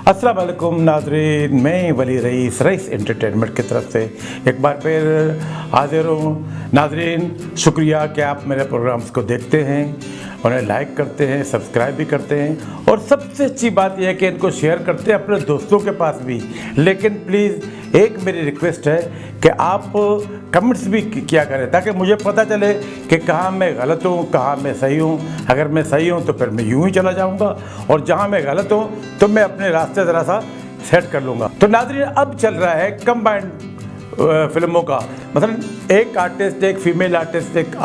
अस्सलाम वालेकुम नाज़रीन, मैं वली रईस एंटरटेनमेंट की तरफ से एक बार फिर हाजिर हूँ। नाज़रीन, शुक्रिया कि आप मेरे प्रोग्राम्स को देखते हैं, उन्हें लाइक करते हैं, सब्सक्राइब भी करते हैं और सबसे अच्छी बात यह है कि इनको शेयर करते हैं अपने दोस्तों के पास भी। लेकिन प्लीज़ एक मेरी रिक्वेस्ट है कि आप कमेंट्स भी किया करें ताकि मुझे पता चले कि कहाँ मैं गलत हूँ, कहाँ मैं सही हूँ। अगर मैं सही हूँ तो फिर मैं यूँ ही चला जाऊँगा और जहाँ मैं गलत हूँ तो मैं अपने रास्ते ज़रा सा सेट कर लूँगा। तो नाज़रीन, अब चल रहा है कंबाइंड फिल्मों का, मतलब एक आर्टिस्ट, एक फीमेल आर्टिस्ट, एक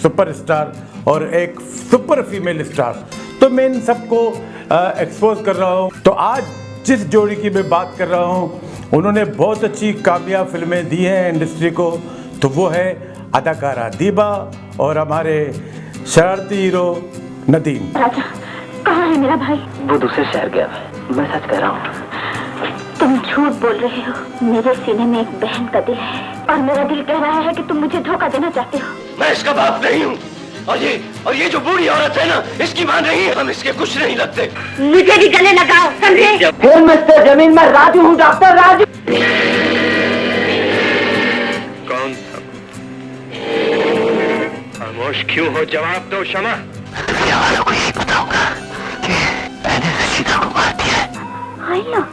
सुपर स्टार और एक सुपर फीमेल स्टार। तो मैं इन सबको एक्सपोज कर रहा हूँ। तो आज जिस जोड़ी की मैं बात कर रहा हूँ उन्होंने बहुत अच्छी कामयाब फिल्में दी हैं इंडस्ट्री को, तो वो है अदाकारा दीबा और हमारे शरारती हीरो नदीम। राजा, कहाँ है मेरा भाई? वो दूसरे शहर गया है, मैं सच कह रहा हूँ। तुम झूठ बोल रहे हो। मेरे सीने में एक बहन का दिल है और मेरा दिल कह रहा है कि तुम मुझे धोखा देना चाहते हो। मैं इसका बाप नहीं हूँ और ये जो बूढ़ी औरत है ना, इसकी मां नहीं है। हम इसके कुछ नहीं लगते। मुझे भी गले लगाओ, समझे? फिर मिस्टर जमीन में राजू हूँ, डॉक्टर राजू। कौन था? खामोश क्यों हो? जवाब दो शमा। दुनिया वालों को यही बताऊंगा कि मैंने रशीदा को मार दिया है। हाय लो,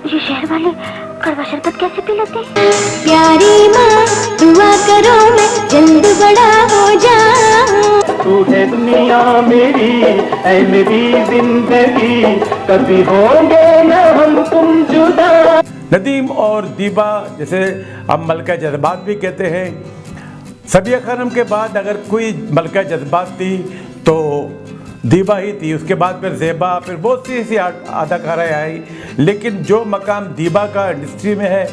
ये शहर वाले कड़वा शरबत कैसे पी लेते हैं? प्यारी माँ दुआ करो मैं जल्द बड़ा हो जाऊं। तू है दुनिया मेरी, ऐ मेरी जिंदगी, कभी होंगे न हम तुम जुदा। नदीम और दीबा, जैसे हम मलका जज्बात भी कहते हैं। सबिया खानम के बाद अगर कोई मलका जज्बात थी तो दीबा ही थी। उसके बाद फिर ज़ेबा, फिर बहुत सी ऐसी अदाकाराएँ आई, लेकिन जो मकाम दीबा का इंडस्ट्री में है,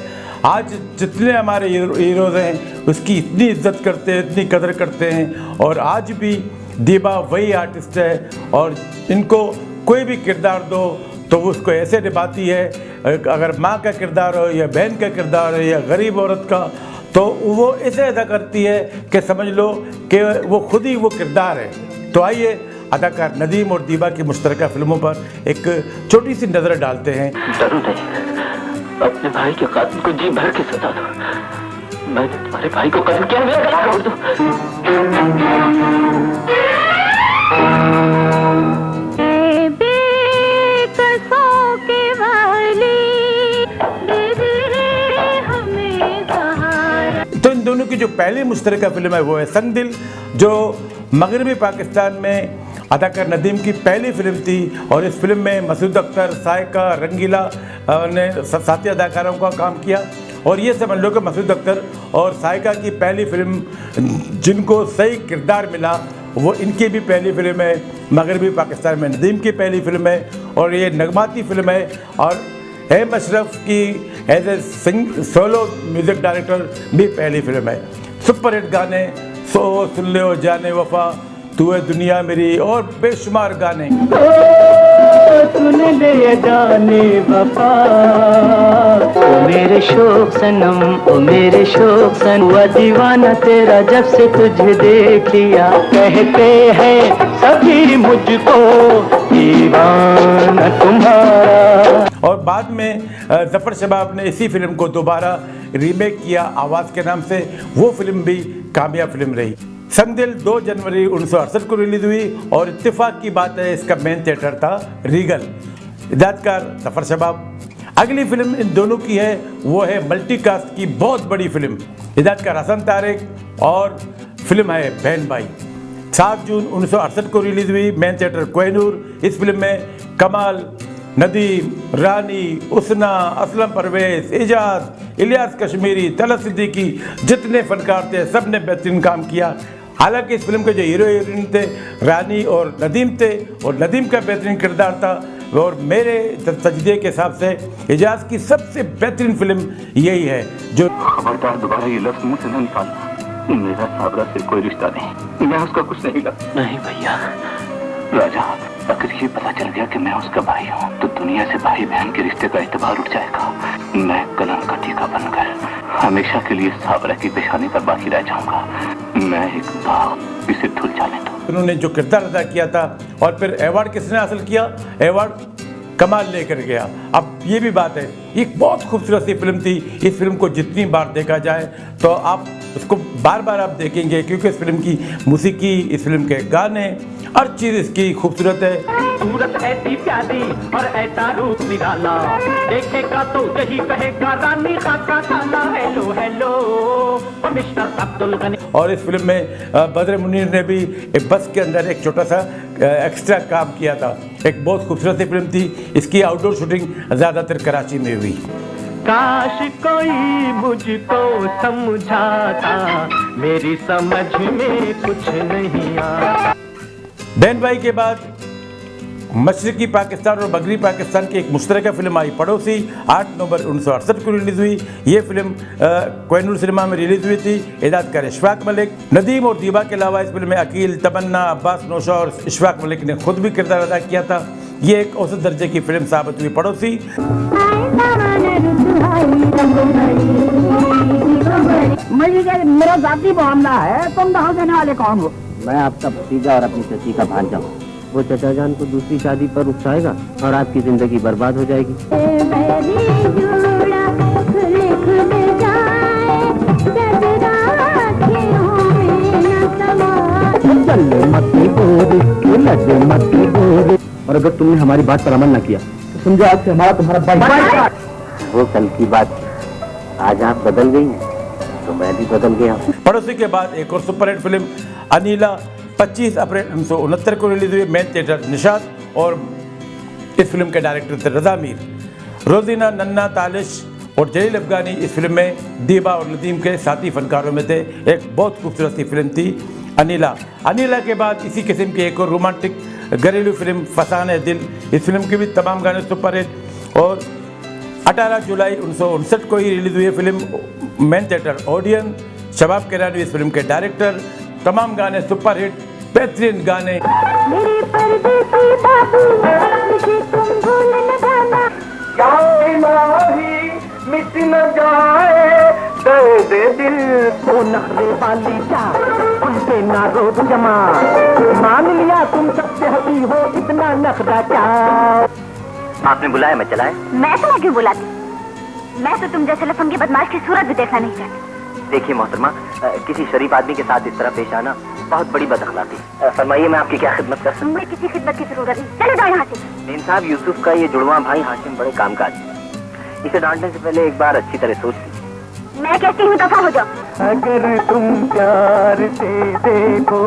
आज जितने हमारे हीरोज़ हैं उसकी इतनी इज्जत करते हैं, इतनी कदर करते हैं। और आज भी दीबा वही आर्टिस्ट है और इनको कोई भी किरदार दो तो वो उसको ऐसे निभाती है, अगर माँ का किरदार हो या बहन का किरदार हो या गरीब औरत का, तो वो ऐसे अदा करती है कि समझ लो कि वो खुद ही वो किरदार है। तो आइए अदाकार नदीम और दीबा की मुश्तरका फिल्मों पर एक छोटी सी नज़र डालते हैं। डरो नहीं, अपने भाई के कातिल को जी भर के सता दो। मैंने तुम्हारे भाई को कत्ल किया, मेरा गला तोड़ दो। तो इन दोनों की जो पहली मुश्तरका फिल्म है वो है संग दिल, जो मगरबी पाकिस्तान में अदाकार नदीम की पहली फिल्म थी। और इस फिल्म में मसूद अख्तर, सायका, रंगीला ने साथी अदाकारों का काम किया। और ये समझ लो कि मसूद अख्तर और सायका की पहली फिल्म, जिनको सही किरदार मिला, वो इनकी भी पहली फिल्म है। मगरबी पाकिस्तान में नदीम की पहली फिल्म है और ये नगमाती फिल्म है। और एम अशरफ की as a solo music director भी पहली फिल्म है। सुपर हिट गाने सुन ले ओ जाने वफा, तू है दुनिया मेरी और बेशुमार गाने। सुन ले जाने वफा, ओ मेरे शोक सनम, ओ मेरे शोक सनम, हुआ दीवाना तेरा जब से तुझे देख लिया। कहते हैं सभी मुझको दीवाना तुम्हारा। और बाद में जफ़र शबाब ने इसी फिल्म को दोबारा रीमेक किया आवाज़ के नाम से। वो फिल्म भी कामयाब फिल्म रही। संग दिल 2 जनवरी 1968 को रिलीज हुई और इत्तेफाक की बात है इसका मेन थिएटर था रीगल। हिदायतकार जफ़र शबाब। अगली फिल्म इन दोनों की है, वो है मल्टीकास्ट की बहुत बड़ी फिल्म। हिदायतकार हसन तारिक और फिल्म है बहन भाई। 7 जून 1968 को रिलीज हुई, मेन थिएटर कोहिनूर। इस फिल्म में कमाल, नदीम, रानी, उसना, असलम परवेज, एजाज, इलियास कश्मीरी, तलत सिद्दीकी, जितने फनकार थे सब ने बेहतरीन काम किया। हालांकि इस फिल्म के जो हीरो हीरोइन थे रानी और नदीम थे और नदीम का बेहतरीन किरदार था। और मेरे तजदिए के हिसाब से एजाज की सबसे बेहतरीन फिल्म यही है। जो खबरदार दोबारा ये लफ्ज़ मुंह से न निकालना। मेरा साबरा से कोई रिश्ता नहीं, मैं उसका कुछ नहीं लगता। नहीं भैया। राजा, अगर ये पता चल गया कि मैं उसका भाई हूँ तो दुनिया से भाई बहन के रिश्ते का एतबार उठ जाएगा। मैं कलंक का टीका बनकर हमेशा के लिए साबरा की पेशानी पर बाकी रह जाऊंगा। मैं एक बाप, इसे धुल जाने दो। उन्होंने जो किरदार अदा किया था। और फिर अवार्ड किसने हासिल किया? अवार्ड कमाल लेकर गया। अब ये भी बात है, एक बहुत खूबसूरत सी फिल्म थी। इस फिल्म को जितनी बार देखा जाए तो आप उसको बार बार आप देखेंगे, क्योंकि इस फिल्म की मूसीकी, इस फिल्म के गाने, हर चीज़ इसकी खूबसूरत है। सूरत ऐसी प्यारी और ऐसा रूप निराला, देखेगा तो यही कहेगा रानी खाका खाना। Hello hello mister Abdul Gani. और इस फिल्म में बद्र मुनीर ने भी एक बस के अंदर एक छोटा सा एक्स्ट्रा काम किया था। एक बहुत खूबसूरत सी फिल्म थी। इसकी आउटडोर शूटिंग ज़्यादातर कराची में हुई। काश कोई मुझको समझाता, मेरी समझ में कुछ नहीं आता। बैन भाई के बाद मशरकी पाकिस्तान और मगरबी पाकिस्तान की एक मुश्तरका फिल्म आई पड़ोसी, 8 नवंबर 1968 को रिलीज़ हुई। ये फिल्म कोहिनूर सिनेमा में रिलीज़ हुई थी। हिदायतकार इशफाक मलिक, नदीम और दीबा के अलावा इस फिल्म में अकील, तमन्ना, अब्बास नौशा और इशफाक मलिक ने खुद भी किरदार अदा किया था। ये एक औसत दर्जे की फिल्म साबित हुई पड़ोसी। मेरा जाती मामला है, तुम दहाड़ देने वाले कौन हो? मैं आपका भतीजा और अपनी चची का भांजा हूँ। वो चचा जान को दूसरी शादी पर उकसाएगा और आपकी जिंदगी बर्बाद हो जाएगी। और अगर तुमने हमारी बात पर अमल न किया तो समझो आज से हमारा तुम्हारा भाई। वो कल की बात, आज आप बदल गई हैं तो मैं भी बदल गया। पड़ोसी के बाद एक और सुपरहिट फिल्म अनीला 25 अप्रैल 1969 को रिलीज हुई। मेन थिएटर निशात और इस फिल्म के डायरेक्टर थे रजा मीर। रोजीना, नन्ना, तालिश और जलील अफगानी इस फिल्म में दीबा और नदीम के साथी फनकारों में थे। एक बहुत खूबसूरत सी फिल्म थी अनीला। अनीला के बाद इसी किस्म की एक और रोमांटिक घरेलू फिल्म फसाने दिल, इस फिल्म के भी तमाम गाने सुपरहिट। और 18 जुलाई 1959 को ही रिलीज हुई फिल्म मेन थिएटर ओडियन। शबाब किरानी इस फिल्म के डायरेक्टर। तमाम गाने सुपरहिट, बेहतरीन गाने। मेरे परदेसी बाबू, मुझे तुम भूल न जाना। मिट न जाए दर्द दिल को, नखरे वाली जा उनके ना रोब जमा। मान लिया तुम सबसे हसी हो, इतना नखरा क्या? आपने बुलाया, मैं चलाए। मैं तुम्हें क्यों बुलाती? मैं तो तुम जैसे लफंगे बदमाश की सूरत भी देखना नहीं चाहती। देखिए मोहतरमा, किसी शरीफ आदमी के साथ इस तरह पेश आना बहुत बड़ी बदअखलाकी। फरमाइए, मैं आपकी क्या खिदमत कर सकता हूँ? मुझे किसी खिदमत की जरूरत नहीं। चलो जाओ यहाँ से। मेन साहब, यूसुफ का ये जुड़वा भाई हाशिम बड़े कामकाज है। इसे डांटने से पहले एक बार अच्छी तरह सोच लीजिए। मैं कहती हूँ दफा हो जाओ। अगर तुम प्यार से देखो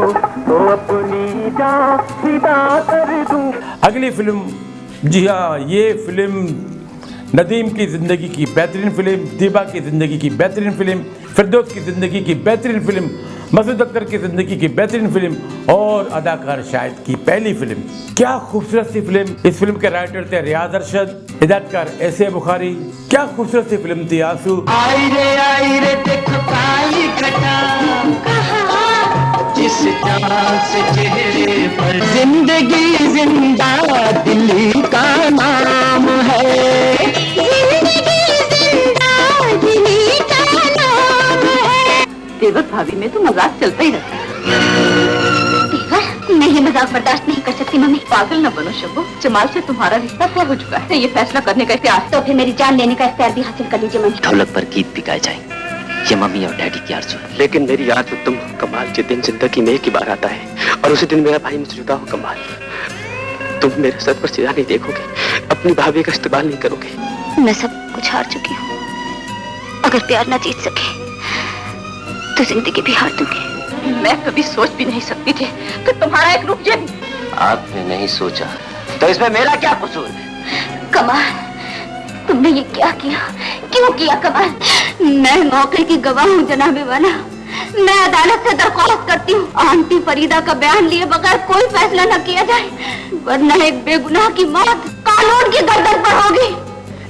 तो अपनी जान फिदा कर दूं। अगली फिल्म, जी हाँ, ये फिल्म नदीम की ज़िंदगी की बेहतरीन फिल्म, दीबा की ज़िंदगी की बेहतरीन फिल्म, फिरदौस की ज़िंदगी की बेहतरीन फिल्म, मसूद अख्तर की ज़िंदगी की बेहतरीन फिल्म और अदाकार शाहिद की पहली फिल्म। क्या खूबसूरत सी फिल्म। इस फिल्म के राइटर थे रियाज अरशद, हिदायतकार एसे बुखारी। क्या खूबसूरत सी फिल्म थी आंसू। आई रे देखो काली घटा, जिस चाँद से चेहरे पर जिंदगी जिंदा दिल्ली का नाम है। देवर भाभी में तो मजाक चलता ही रहता है। देवर, मैं ये मजाक बर्दाश्त नहीं कर सकती मम्मी। पागल न बनो शब्बू, जमाल से तुम्हारा रिश्ता तय हो चुका है। ये फैसला करने का इख्तियार। तो फिर मेरी जान लेने का इख्तियार भी हासिल कर लीजिए मम्मी। ढोलक पर गीत भी गाए जाए, ये मम्मी और डैडी की आरज़ू है। लेकिन मेरी याद में तुम कमाल, जिस दिन जिंदगी में एक ही बार आता है और उसी दिन मेरा भाई मुझसे जुदा हो कमाल, तुम मेरे सर पर सिरा नहीं देखोगे, अपनी भाभी का इस्तेमाल नहीं करोगे। मैं सब कुछ हार चुकी हूँ। अगर प्यार न जीत सके तो जिंदगी भी हार दूंगी। मैं कभी सोच भी नहीं सकती थी कि तुम्हारा एक रूप ये भी। आपने नहीं सोचा तो इसमें मेरा क्या कसूर है? कमाल, तुमने ये क्या किया? क्यों किया कमाल? मैं मौके की गवाह हूँ जनाबे वाला। मैं अदालत से दरख्वास्त करती हूँ आंटी फरीदा का बयान लिए बगैर कोई फैसला न किया जाए, वरना एक बेगुनाह की मौत कानून की गर्दन पर होगी।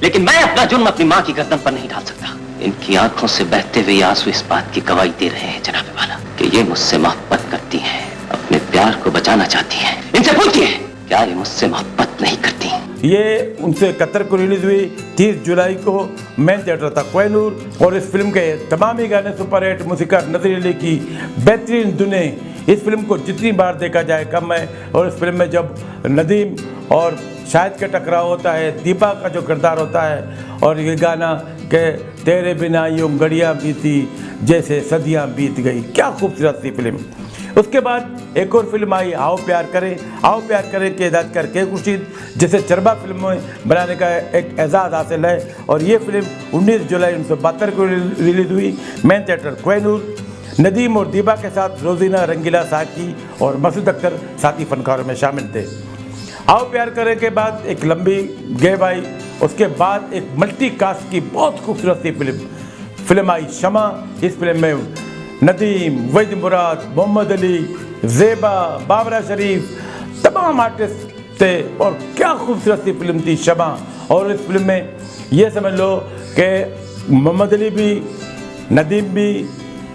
लेकिन मैं अपना जुर्म अपनी माँ की गर्दन पर नहीं डाल सकता। इनकी आंखों से बहते हुए आंसू इस बात की गवाही दे रहे हैं जनाबे वाला कि ये मुझसे मोहब्बत करती हैं, अपने प्यार को बचाना चाहती हैं। इनसे पूछिए, क्या ये मुझसे मोहब्बत नहीं करती? ये उनसे कतर को रिलीज हुई 30 जुलाई को। मेन थिएटर था कोहिनूर और इस फिल्म के तमाम ही गाने सुपरहिट। मूसीकार नज़ीर अली की बेहतरीन धुनें। इस फिल्म को जितनी बार देखा जाए कम है। और इस फिल्म में जब नदीम और शाहिद का टकराव होता है, दीपा का जो किरदार होता है, और ये गाना कि तेरे बिना यूं घड़ियाँ बीती जैसे सदियाँ बीत गई, क्या खूबसूरत थी फिल्म। उसके बाद एक और फिल्म आई आओ प्यार करें। आओ प्यार करें की हिदायत करके खुर्शीद, जिसे चरबा फिल्म में बनाने का एक एजाज़ हासिल है, और ये फिल्म 19 जुलाई 1972 को रिलीज हुई। Main theatre Kohinoor. नदीम और दीबा के साथ रोजीना, रंगीला, साकी और मसूद अख्तर साथी फनकारों में शामिल थे। आओ प्यार करें के बाद एक लंबी गैप आई। उसके बाद एक मल्टी कास्ट की बहुत खूबसूरत सी फिल्म आई शमा। इस फिल्म में नदीम, वहीद मुराद, मोहम्मद अली, ज़ेबा, बाबरा शरीफ, तमाम आर्टिस्ट थे, और क्या खूबसूरत सी फिल्म थी शमा। और इस फिल्म में ये समझ लो कि मोहम्मद अली भी, नदीम भी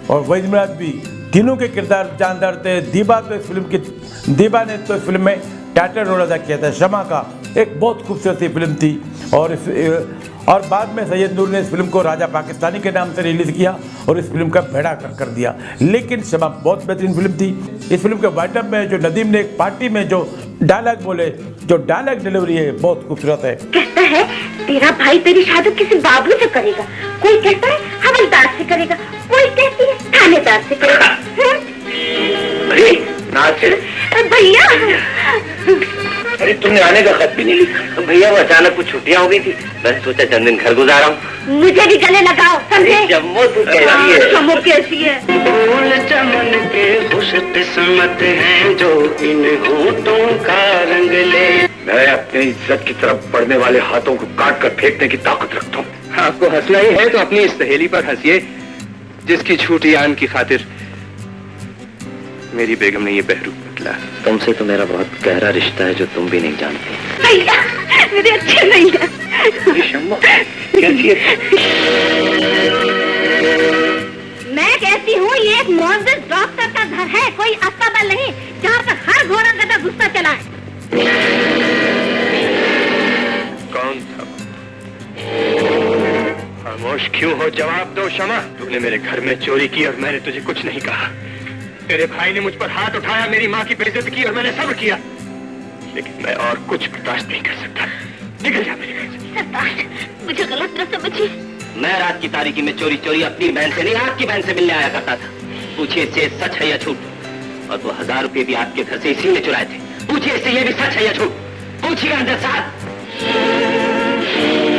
और वहीद मुराद भी, तीनों के किरदार जानदार थे। दीबा ने तो इस फिल्म में टाइटल रोल अदा किया था शमा का। एक बहुत खूबसूरत सी फिल्म थी, और बाद में सैयद नूर ने इस फिल्म को राजा पाकिस्तानी के नाम से रिलीज़ किया और इस फिल्म का बेड़ा कर दिया। लेकिन शमा बहुत बेहतरीन फिल्म थी। इस फिल्म के वाइटअप में जो नदीम ने एक पार्टी में जो डायलॉग बोले, जो डायलॉग डिलीवरी है, बहुत खूबसूरत है। कहता है तेरा भाई तेरी शादी किसी बाबू से करेगा, कोई कहता है हवलदार से करेगा, कोई कहती है थानेदार से करेगा। भैया, अरे तुमने आने का खत भी नहीं लिखा। भैया वो अचानक कुछ छुट्टियां हो गई थी, मैंने सोचा चंद दिन घर गुजारा हूँ। मुझे भी गले लगाओ, समझे? जम्मू तू कैसी है? जम्मू कैसी है? फूल चमन के खुश किस्मत हैं जो इन होठों का रंग ले। मैं अपनी इज्जत की तरफ बढ़ने वाले हाथों को काट कर फेंकने की ताकत रखता हूँ। आपको हंसना ही है तो अपनी इस सहेली पर हंसिए, जिसकी झूठी आन की खातिर मेरी बेगम ने ये बहरूप बदला। तुमसे तो मेरा बहुत गहरा रिश्ता है जो तुम भी नहीं जानते। भैया मेरे अच्छे नहीं है। मैं कहती हूँ ये एक मौजूद डॉक्टर का घर है, कोई अस्पताल नहीं जहाँ पर हर घोड़ा गधा गुस्सा चलाए। कौन था? खामोश क्यों हो? जवाब दो शमा। तूने मेरे घर में चोरी की और मैंने तुझे कुछ नहीं कहा। तेरे भाई ने मुझ पर हाथ उठाया, मेरी माँ की बेइज्जती की और मैंने सब्र किया, लेकिन मैं और कुछ बर्दाश्त नहीं कर सकता। निकल जा मेरे घर से। सरताज मुझे गलत न समझिए। मैं रात की तारीकी में चोरी चोरी अपनी बहन से नहीं, आपकी बहन से मिलने आया करता था। पूछिए इससे सच है या झूठ? और वो 1000 रुपये भी आपके घर से इसी ने चुराए थे। पूछिए इससे ये भी सच है या झूठ? पूछिए अंदर साहब।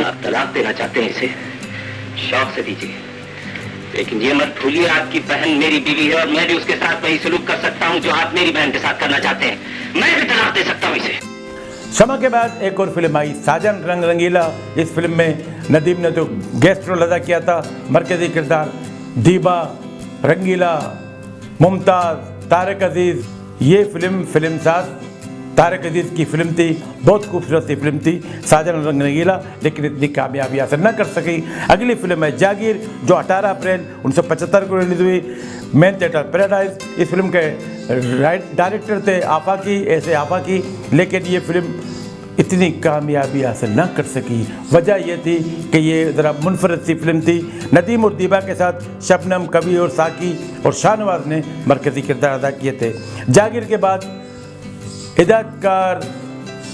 आप तलाक देना चाहते हैं, इसे शौक से दीजिए, लेकिन ये मत भूलिए आपकी बहन मेरी बीवी है और मैं भी उसके साथ वही सलूक कर सकता हूँ जो आप मेरी बहन के साथ करना चाहते हैं। मैं भी तलाक दे सकता हूँ इसे। शमा के बाद एक और फिल्म आई साजन रंग रंगीला। इस फिल्म में नदीम ने तो गेस्ट रोल अदा किया था, मरकजी किरदार दीबा, रंगीला, मुमताज, तारिक अजीज। ये फिल्मसाज तारिक अजीज की फिल्म थी, बहुत खूबसूरत सी फिल्म थी साजन रंग रंगीला, लेकिन इतनी कामयाबी हासिल न कर सकी। अगली फिल्म है जागीर, जो 18 अप्रैल 1975 को रिलीज हुई। Main theatre paradise. इस फिल्म के डायरेक्टर थे आफाकी, लेकिन ये फिल्म इतनी कामयाबी हासिल न कर सकी। वजह यह थी कि ये ज़रा मुनफरद सी फिल्म थी। नदीम और दीबा के साथ शबनम, कवि और साकी और शाहनवाज ने मरकजी किरदार अदा किए थे। जागीर के बाद हिदायतकार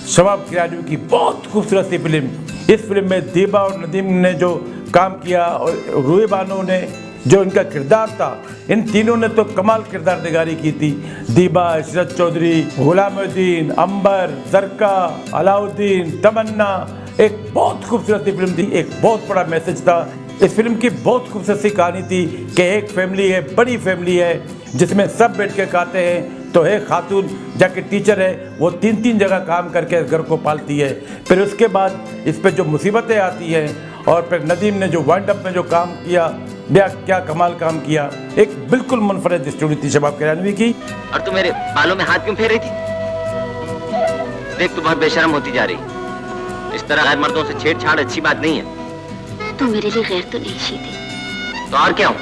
शबाब किरानी की बहुत खूबसूरत सी फिल्म। इस फिल्म में दीबा और नदीम ने जो काम किया और रूही बानो ने जो इनका किरदार था, इन तीनों ने तो कमाल किरदार निगारी की थी। दीबा, इशरत चौधरी, गुलामुद्दीन, अंबर, जरका, अलाउद्दीन, तमन्ना। एक बहुत खूबसूरत सी फिल्म थी, एक बहुत बड़ा मैसेज था। इस फिल्म की बहुत खूबसूरत सी कहानी थी कि एक फैमिली है, बड़ी फैमिली है, जिसमें सब बैठ के खाते हैं। तो एक खातून जाके टीचर है, वो 3 जगह काम करके घर को पालती है। फिर उसके बाद इस पर जो मुसीबतें आती हैं, और फिर नदीम ने जो वाइंड अप में जो काम किया, क्या कमाल काम किया। एक बिल्कुल मुनफरद स्टोरी थी शबाब किरानी की। और तू मेरे बालों में हाथ क्यों फेर रही थी? देख तू बहुत बेशर्म होती जा रही। इस तरह गैर मर्दों से छेड़छाड़ अच्छी बात नहीं है। तू मेरे लिए गैर तो नहीं शीदी। तो और क्या हूँ?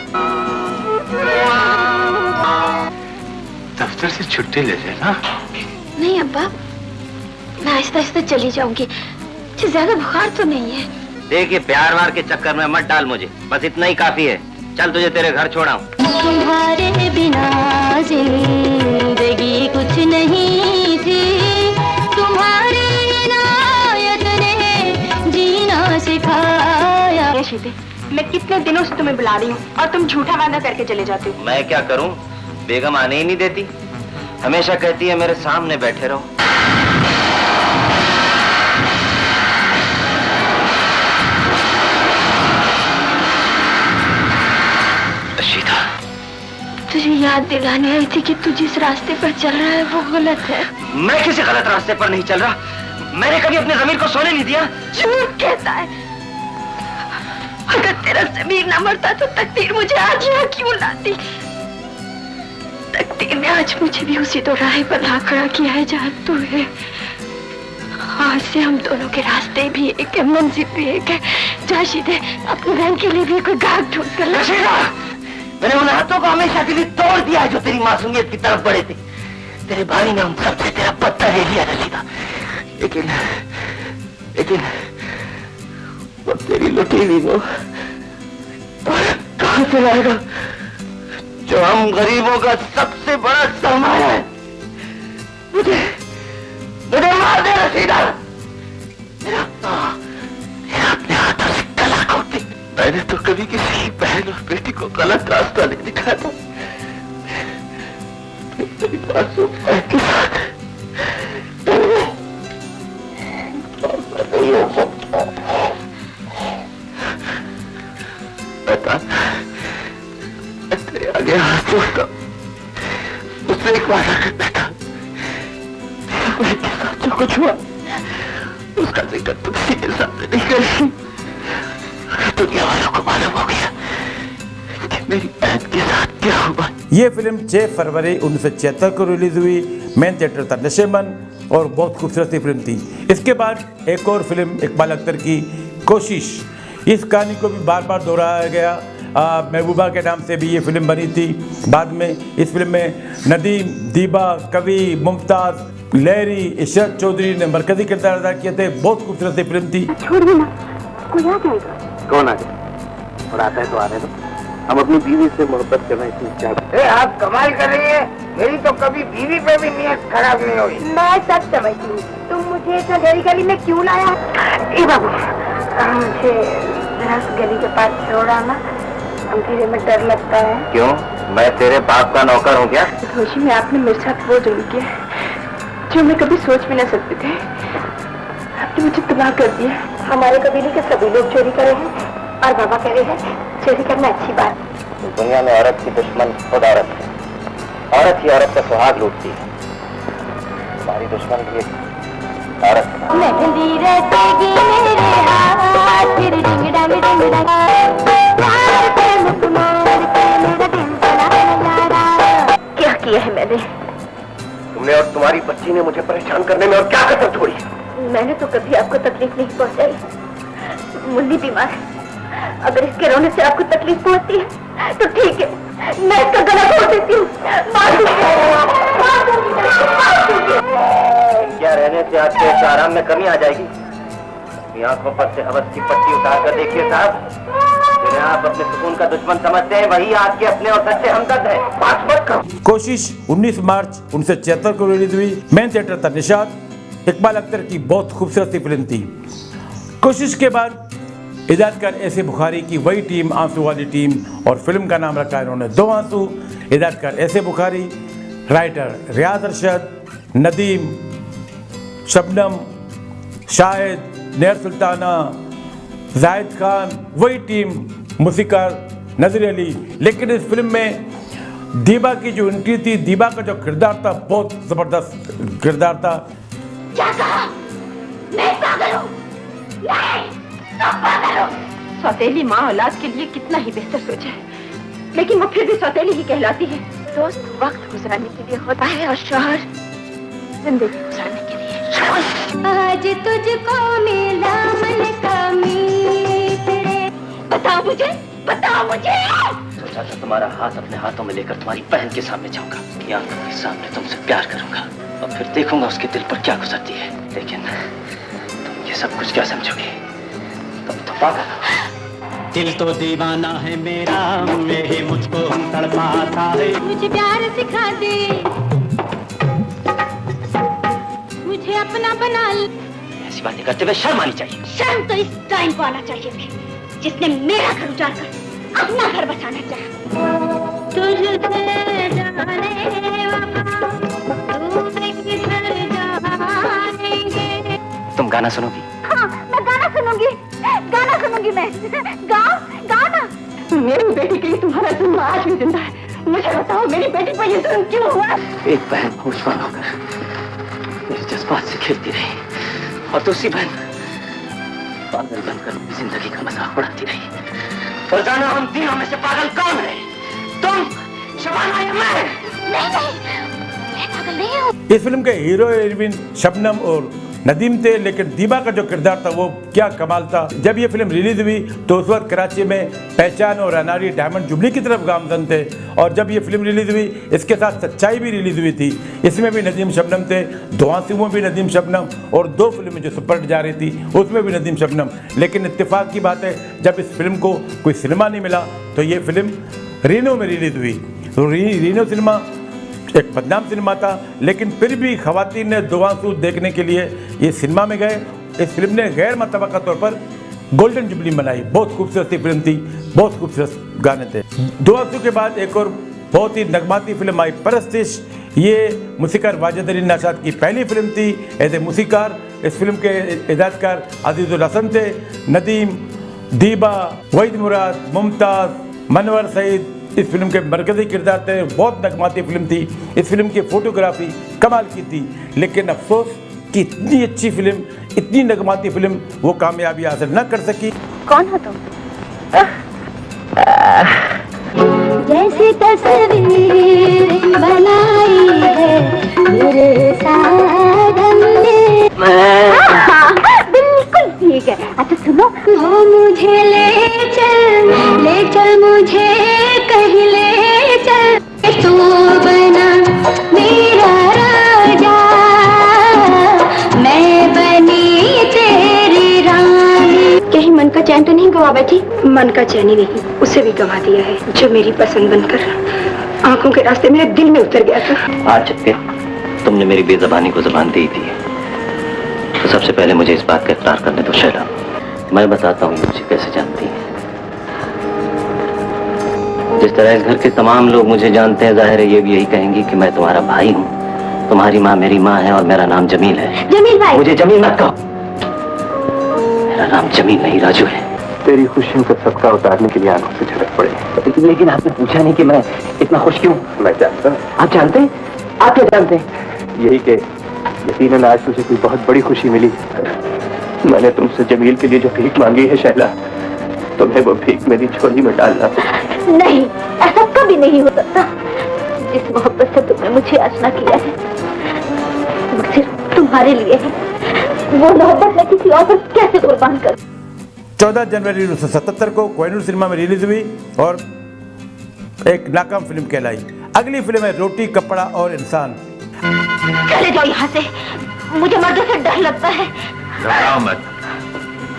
दफ्तर से छुट्टी ले लेना। नहीं अब्बा, मैं आहिस्ता आहिस्ता चली जाऊंगी, मुझे ज्यादा बुखार तो नहीं है। देखिए प्यार वार के चक्कर में मत डाल मुझे, बस इतना ही काफी है। चल तुझे तेरे घर छोड़ाऊं। तुम्हारे बिना जिंदगी कुछ नहीं थी, तुम्हारे बिना राशिद, मैं कितने दिनों से तुम्हें बुला रही हूँ और तुम झूठा वादा करके चले जाते हो। मैं क्या करूं? बेगम आने ही नहीं देती, हमेशा कहती है मेरे सामने बैठे रहो। रशीदा, तुझे याद दिलाने आई थी कि तू जिस रास्ते पर चल रहा है वो गलत है। मैं किसी गलत रास्ते पर नहीं चल रहा, मैंने कभी अपने ज़मीर को सोने नहीं दिया। झूठ कहता है। अगर तेरा ज़मीर न मरता तो तकदीर मुझे आज यहाँ क्यों लाती? तकदीर ने आज मुझे भी उसी तो राह पर ला खड़ा किया है जहाँ तू है। आज से हम दोनों के रास्ते भी एक है, मंजिल भी एक है। जाशिद है, अपनी बहन के लिए भी कोई गाहक ढूंढ कर ला। मैंने उन हाथों को हमेशा के लिए तोड़ दिया है जो तेरी मासूमियत की तरफ बढ़े थे। तेरे भाई ने उन सबसे तेरा पत्ता ले लिया रशीदा, लेकिन वो तेरी लुटी हुई वो कहां से लाएगा जो हम गरीबों का सबसे बड़ा सरमाया है? मुझे मार दे रशीदा, मेरा अपने हाथों से गला घोट दे। मैंने तो कभी किसी बहन और बेटी को गलत रास्ता नहीं दिखाया था। तेरी मासूम बहन के साथ तेरे आगे हाथ जोड़ता, उससे एक वादा करता था, बहन के साथ जो कुछ हुआ उसका जिक्र तुम किसी के सामने नहीं करेगी। दुनिया वालों को मालूम हो गया कि मेरी बहन के साथ क्या हुआ। ये फिल्म 6 फरवरी 1976 को रिलीज हुई। मेन थिएटर था नशेमन और बहुत खूबसूरत सी फिल्म थी। इसके बाद एक और फिल्म इकबाल अख्तर की कोशिश, इस कहानी को भी बार बार दोहराया गया। महबूबा के नाम से भी ये फिल्म बनी थी। बाद में इस फिल्म में नदीम, दीबा, कवि, मुमताज़, लहरी, इशरत चौधरी ने मरकजी किरदार अदा किए थे। बहुत खूबसूरत सी फिल्म थी। छोड़ देना, कोई आ जाएगा। कौन आ जाए? और आता है तो आने दो, हम अपनी बीवी से मोहब्बत करना इतनी चाहते हैं। आप कमाल कर रही है, मेरी तो कभी बीवी पे भी नीयत खराब नहीं हुई। मैं सब समझती हूँ, तुम मुझे इतना गहरी गली में क्यों लाया? ए बाबू, मुझे जरा उस गली के पास छोड़ा ना, अंधेरे में डर लगता है। क्यों? मैं तेरे बाप का नौकर हूँ क्या? रोशी में आपने मेरे साथ वो जुल्म किया जो मैं कभी सोच भी न सकते थे। आपने मुझे तबाह कर दिया। हमारे कबीले के सभी लोग चोरी करे हैं और बाबा कह रहे हैं चोरी करना अच्छी बात। दुनिया में औरत की दुश्मन खुद औरत है। औरत ही औरत का सुहाग लूटती है। हमारी दुश्मन भी एक औरत है। मेहंदी रचेगी मेरे हाथ, फिर डिंग डंग डिंग डंग, प्यार पे मुस्कुरार के मेरा दिल बना नजारा। क्या किया है मैंने? तुमने और तुम्हारी बच्ची ने मुझे परेशान करने में और क्या कसर छोड़ी? मैंने तो कभी आपको तकलीफ नहीं पहुंचाई। मुन्नी बीमार है, अगर इसके रोने से आपको तकलीफ पहुंचती है तो ठीक है, मैं इसका गला घोट देती हूँ। क्या रहने से आपके इस आराम में कमी आ जाएगी? अपनी आंखों पर से हवस की पट्टी उतार कर देखिए साहब, जिन्हें आप अपने सुकून का दुश्मन समझते हैं वही आपके अपने और सच्चे हमदर्द हैं। बात मत करो। कोशिश 19 मार्च 1976 को रिलीज हुई। मेन थिएटर था निशाद। इकबाल अख्तर की बहुत खूबसूरत सी फिल्म थी। कोशिश के बाद हिदायतकार ऐसे बुखारी की वही टीम, आंसू वाली टीम, और फिल्म का नाम रखा इन्होंने दो आंसू। हिदायतकार ऐसे बुखारी, राइटर रियाज अरशद, नदीम, शबनम, शाहिद, नेर सुल्ताना, जाहिद खान, वही टीम, मूसीकार नज़ीर अली। लेकिन इस फिल्म में दीबा की जो एंट्री थी, दीबा का जो किरदार था, बहुत ज़बरदस्त किरदार था। क्या कहा? मैं पागल हूँ? नहीं, तुम पागल हो। सौतेली माँ औलाद के लिए कितना ही बेहतर सोचा है, लेकिन वो फिर भी सौतेली ही कहलाती है। दोस्त वक्त गुजारने के लिए होता है और शौहर जिंदगी गुजारने के लिए। आज तुझको मिला मन का मीत रे। बताओ मुझे, बताओ मुझे। सोचा था तुम्हारा हाथ अपने हाथों में लेकर तुम्हारी बहन के सामने जाऊंगा, कि आंखों के सामने तुमसे प्यार करूंगा और फिर देखूंगा उसके दिल पर क्या गुजरती है। लेकिन तुम ये सब कुछ क्या समझोगे? तुम तो पागल हो। दिल तो दीवाना है मेरा, मेरे मुझको तड़पाता है। मुझे प्यार सिखा दे, मुझे अपना बना ले। ऐसी बातें करते हुए शर्म आनी चाहिए। शर्म तो इस टाइम को आना चाहिए थी जिसने मेरा घर उजाड़ कर अपना घर बचाना चाहा। तुझसे जाने वफा तू किधर जाएंगे। तुम गाना सुनोगी? हाँ, मैं गाना सुनूंगी मैं। गाओ ना। मेरी बेटी के लिए तुम्हारा जुल्म आज भी जिंदा है। मुझे बताओ मेरी बेटी पर ये जुल्म क्यों हुआ? एक बहन होशवान होकर मेरे जज्बात से खेलती रही और दूसरी बहन पागल बनकर जिंदगी का मजाक उड़ाती रही। और जाना हम तीनों में से पागल कौन है? तुम, शबाना या मैं? नहीं, मैं पागल नहीं हूँ। इस फिल्म के हीरो हीरोइन शबनम और नदीम थे, लेकिन दीबा का जो किरदार था वो क्या कमाल था। जब ये फिल्म रिलीज हुई तो उस वक्त कराची में पहचान और अनारी डायमंड जुबली की तरफ गामजन थे, और जब ये फिल्म रिलीज हुई इसके साथ सच्चाई भी रिलीज हुई थी। इसमें भी नदीम शबनम थे, धुआंसी में भी नदीम शबनम, और 2 फिल्में जो सुपरहिट जा रही थी उसमें भी नदीम शबनम। लेकिन इत्तेफाक की बात है, जब इस फिल्म को कोई सिनेमा नहीं मिला तो ये फिल्म रीनो में रिलीज हुई। तो रीनो सिनेमा एक बदनाम सिनेमा था, लेकिन फिर भी खवातीन ने दुआंसू देखने के लिए ये सिनेमा में गए। इस फिल्म ने गैर मतबका तौर पर गोल्डन जुबली बनाई। बहुत खूबसूरत फिल्म थी, बहुत खूबसूरत गाने थे। दुआंसू के बाद एक और बहुत ही नगमाती फिल्म आई, परस्तिश। ये मूसीकार वाजिद अली नशाद की पहली फिल्म थी एज ए मूसीकार। इस फिल्म के हिदायतकार अजीजुल हसन थे। नदीम, दीबा, वहीद मुराद, मुमताज़, मनवर सईद इस फिल्म के मरकजी किरदार थे। बहुत नगमाती फिल्म थी। इस फिल्म की फोटोग्राफी कमाल की थी, लेकिन अफसोस कि इतनी अच्छी फिल्म, इतनी नगमाती फिल्म वो कामयाबी हासिल न कर सकी। कौन हो तुम? जैसी तस्वीर बनाई है मेरे साधन ने। बिल्कुल ठीक है। अच्छा सुनो, वो मुझे ले चल मुझे कहीं ले चल। तू बना मेरा राजा, मैं बनी तेरी रानी। कहीं मन का चैन तो नहीं गवा बैठी? मन का चैन ही नहीं, उसे भी गवा दिया है, जो मेरी पसंद बनकर आंखों के रास्ते मेरे दिल में उतर गया था। आज जब तुमने मेरी बेजबानी को जबान दी थी, तो सबसे पहले मुझे इस बात का इकरार करने दो शैला। मैं बताता हूँ मुझे कैसे जानती है। जिस तरह इस घर के तमाम लोग मुझे जानते हैं, जाहिर है ये भी यही कहेंगी कि मैं तुम्हारा भाई हूँ। तुम्हारी माँ मेरी माँ है और मेरा नाम जमील है। जमील भाई। मुझे जमील मत कहो, मेरा नाम जमील नहीं राजू है। तेरी खुशियों का सबका उतारने के लिए आंखों से झलक पड़े। लेकिन आपने पूछा नहीं कि मैं इतना खुश क्यों? मैं जानता हूँ। आप जानते हैं? आप क्या जानते हैं? यही कि यकीनन आज तुझे कोई बहुत बड़ी खुशी मिली। मैंने तुमसे जमील के लिए जो भीख मांगी है शैला, तुम्हें वो भीख मेरी झोली में डालना। नहीं, ऐसा कभी नहीं हो सकता। जिस मोहब्बत से तुमने मुझे आशना किया है वो सिर्फ तुम्हारे लिए है। वो मोहब्बत मैं किसी और पर कैसे कुर्बान करूं? 14 जनवरी 1977 को कोहिनूर सिनेमा में रिलीज हुई और एक नाकाम फिल्म कहलाई। अगली फिल्म है रोटी, कपड़ा और इंसान। चले जाओ यहाँ से, मुझे मर्दों से डर लगता है। घबराओ मत,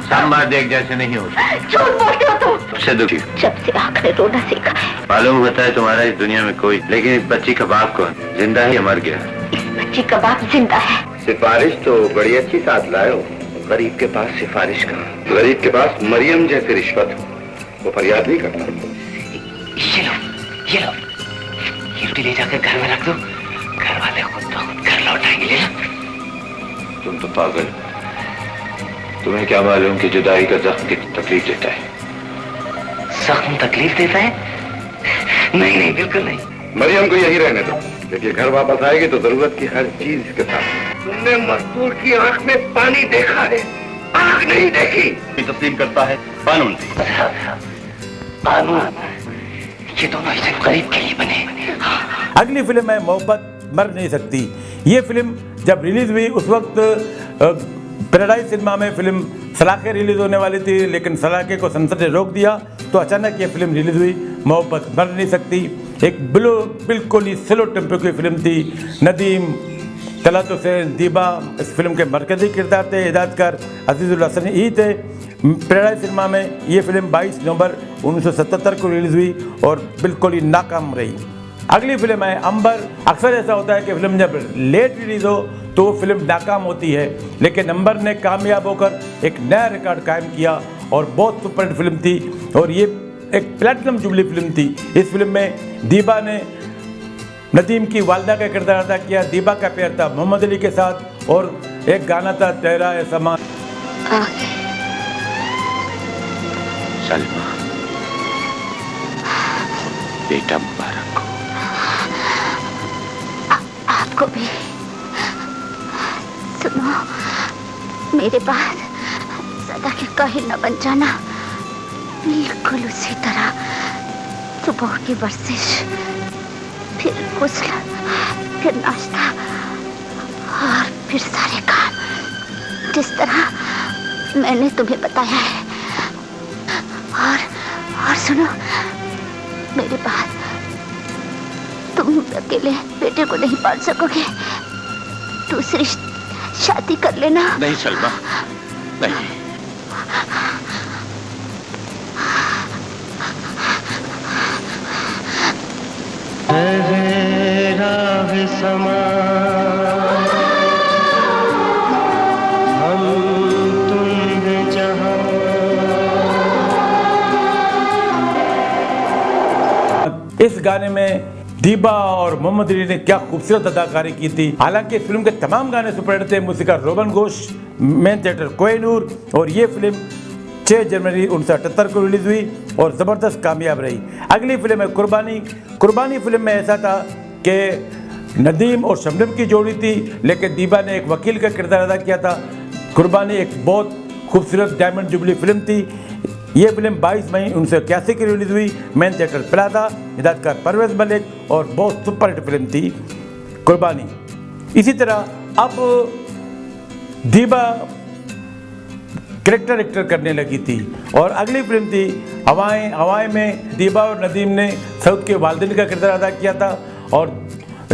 सब मर्द एक जैसे नहीं होते। झूठ बोलते हो तुम। सबसे दुखी जब से आखिर रोना सीखा है। मालूम होता है तुम्हारा इस दुनिया में कोई, लेकिन इस बच्ची का बाप कौन? जिंदा है या मर गया? इस बच्ची का बाप जिंदा है। सिफारिश तो बड़ी अच्छी साथ लाए हो। गरीब के पास सिफारिश कहाँ? गरीब के पास मरियम जैसी रिश्वत हो, वो फरियाद नहीं करता। ये लो, ये रोटी ले जाकर घर में रख दो, घर वाले खुद तो खुद घर लौटाएंगे। ले लो। तुम तो पागल, तुम्हें क्या मालूम कि जुदाई का जख्म कितनी तकलीफ देता है? जख्म तकलीफ देता है? नहीं नहीं, बिल्कुल नहीं। मरियम को यही रहने दो, देखिए घर वापस आएगी तो जरूरत की हर चीज इसके साथ। तुमने मजदूर की आंख में पानी देखा है, आंख नहीं देखी। तस्लीम करता है कानून से। कानून, ये दोनों इसे गरीब के लिए बने। अगली फिल्म है मोहब्बत मर नहीं सकती। ये फिल्म जब रिलीज हुई उस वक्त पैराडाइज सिनेमा में फिल्म सलाखे रिलीज होने वाली थी, लेकिन सलाखे को संसद ने रोक दिया, तो अचानक ये फिल्म रिलीज हुई मोहब्बत मर नहीं सकती। एक बिल्कुल ही स्लो टेम्पो की फिल्म थी। नदीम, तलत हुसैन, दीबा इस फिल्म के मरकजी किरदार थे। हिदायतकार अजीजुल हसन ही थे। पैराडाइज सिनेमा में ये फिल्म 22 नवंबर 1977 को रिलीज हुई और बिल्कुल ही नाकाम रही। अगली फिल्म है अंबर। अक्सर ऐसा होता है कि फिल्म जब लेट रिलीज हो तो वो फिल्म नाकाम होती है, लेकिन अंबर ने कामयाब होकर एक नया रिकॉर्ड कायम किया और बहुत सुपरहिट फिल्म थी और ये एक प्लैटिनम जुबली फिल्म थी। इस फिल्म में दीबा ने नदीम की वालदा का किरदार अदा किया। दीबा का प्यार था मोहम्मद अली के साथ और एक गाना था तेरा ए समा। सलमा, बेटा मुबारक हो। आपको भी। सुनो, मेरे बाद सदा के काहिल न बन जाना। बिल्कुल उसी तरह सुबह की वर्जिश, फिर गुस्ल, फिर नाश्ता और फिर सारे काम जिस तरह मैंने तुम्हें बताया है। और सुनो, मेरे बाद तुम अकेले बेटे को नहीं पाल सकोगे। दूसरी शादी कर लेना। नहीं सलमा, नहीं। राह समा हम तुम जहां। इस गाने में दीबा और मोहम्मद अली ने क्या खूबसूरत अदाकारी की थी। हालांकि इस फिल्म के तमाम गाने सुपरहिट थे। मूसिकार रोबन घोष, मेन थिएटर कोहिनूर, और ये फिल्म 6 जनवरी 1978 को रिलीज हुई और ज़बरदस्त कामयाब रही। अगली फिल्म है कुर्बानी। कुर्बानी फिल्म में ऐसा था कि नदीम और शबनम की जोड़ी थी, लेकिन दीबा ने एक वकील का किरदार अदा किया था। कुर्बानी एक बहुत खूबसूरत डायमंड जुबली फिल्म थी। ये फिल्म 22 मई 1981 की रिलीज हुई। मेन थिएटर प्लाजा, हिदायतकार परवेज मलिक और बहुत सुपरहिट फिल्म थी कुर्बानी। इसी तरह अब दीबा कैरेक्टर एक्टर करने लगी थी और अगली फिल्म थी हवाएं। हवाएं में दीबा और नदीम ने सऊद के वालिदैन का किरदार अदा किया था और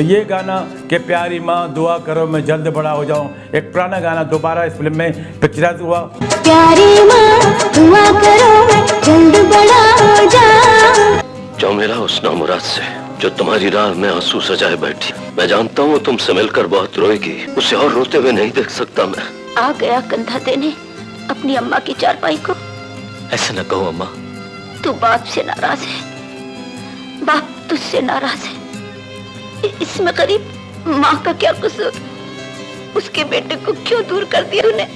ये गाना कि प्यारी माँ दुआ करो मैं जल्द बड़ा हो जाऊं, एक पुराना गाना दोबारा इस फिल्म में पिक्चराइज हुआ। प्यारी माँ दुआ करो मैं जल्द बड़ा हो जाऊं। जो मेरा उस नामुराद से जो तुम्हारी राह में आंसू सजाए बैठी, मैं जानता हूँ तुमसे मिलकर बहुत रोएगी, उसे और रोते हुए नहीं देख सकता मैं। आ गया कंधा देने अपनी अम्मा की चारपाई को। ऐसे न कहो अम्मा। तू बाप से नाराज है, बाप तुझसे नाराज है। इसमें करीब माँ का क्या कसूर? उसके बेटे को क्यों दूर कर दिया तूने?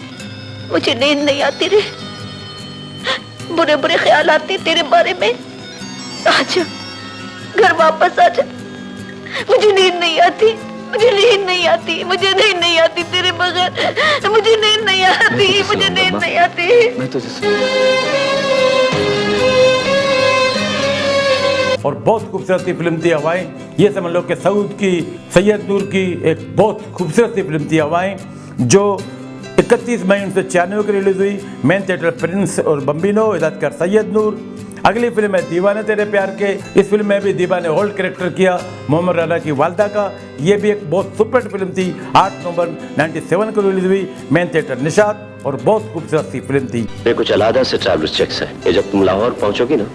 मुझे नींद नहीं आती रे, बुरे बुरे ख्याल आते तेरे बारे में। आजा, घर वापस आजा। मुझे नींद नहीं आती, मुझे नींद नहीं आती, मुझे नींद नहीं आती तेरे बगैर। मुझे नींद नहीं आती, मुझे नींद नहीं आती। मैं तुझे और बहुत खूबसूरत सी फिल्म थी हवाएं। ये समझ लो कि सऊद की, सैयद नूर की एक बहुत खूबसूरत सी फिल्म थी हवाएं, जो 31 मई 1996 को रिलीज हुई। मेन थिएटर प्रिंस और बम्बिनो, हिदायतकार सैयद नूर। अगली फिल्म है दीवाने तेरे प्यार के। इस फिल्म में भी दीबा ने ओल्ड कैरेक्टर किया मोहम्मद राना की वालदा का। ये भी एक बहुत सुपरहिट फिल्म थी। 8 नवंबर 97 को रिलीज हुई। मेन थिएटर निशात और बहुत खूबसूरत सी फिल्म थी। ये कुछ अलादा से ट्रैवलर्स चेक्स है। ये जब तुम लाहौर पहुंचोगी ना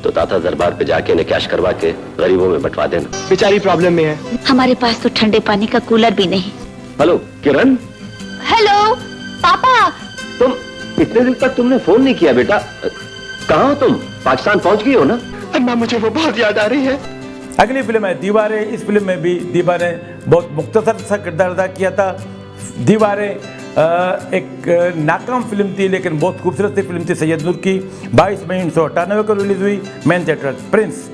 तो ताता दरबार पे जाके इन्हें कैश करवा के गरीबों में बंटवा देना। बेचारी प्रॉब्लम में है। हमारे पास तो ठंडे पानी का कूलर भी नहीं। हेलो किरण। हेलो पापा। तुम इतने दिन तक तुमने फोन नहीं किया बेटा, कहाँ हो तुम? पाकिस्तान पहुंच गई हो ना? अम्मा मुझे वो बहुत याद आ रही है। अगली फिल्म है दीवारें। इस फिल्म में भी दीबा ने बहुत मुख्तसर सा किरदार अदा किया था। दीवारें एक नाकाम फिल्म थी लेकिन बहुत खूबसूरत सी फिल्म थी सैयद नूर की। 22 मई 1998 को रिलीज हुई। Main theatre Prince.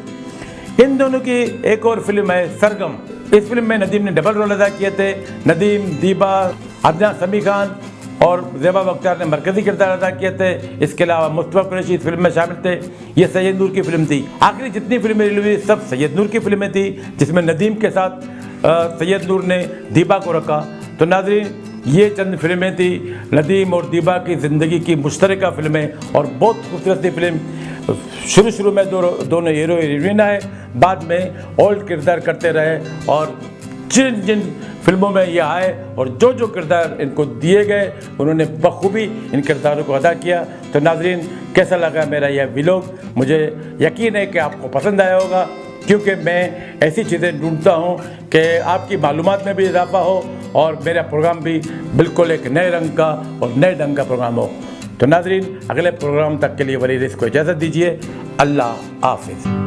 इन दोनों की एक और फिल्म है सरगम। इस फिल्म में नदीम ने डबल रोल अदा किए थे। नदीम, दीबा, अदनान समी खान और ज़ेबा बख्तियार ने मरकजी किरदार अदा किए थे। इसके अलावा मुस्तफा कुरैशी इस फिल्म में शामिल थे। ये सैयद नूर की फिल्म थी। आखिरी जितनी फिल्में रिलीज हुई सब सैयद नूर की फिल्में थी, जिसमें नदीम के साथ सैयद नूर ने दीबा को रखा। तो नाज़रीन, ये चंद फिल्में थी नदीम और दीबा की ज़िंदगी की मुश्तरका फिल्में और बहुत खूबसूरत सी फिल्म। शुरू में दोनों हीरो हीरोइन आए, बाद में ओल्ड किरदार करते रहे और जिन जिन फिल्मों में ये आए और जो जो किरदार इनको दिए गए उन्होंने बखूबी इन किरदारों को अदा किया। तो नाज़रीन, कैसा लगा मेरा यह व्लॉग? मुझे यकीन है कि आपको पसंद आया होगा, क्योंकि मैं ऐसी चीज़ें ढूंढता हूँ कि आपकी मालूमात में भी इजाफा हो और मेरा प्रोग्राम भी बिल्कुल एक नए रंग का और नए ढंग का प्रोग्राम हो। तो नाजरीन, अगले प्रोग्राम तक के लिए वली रईस को इजाज़त दीजिए। अल्लाह हाफिज़।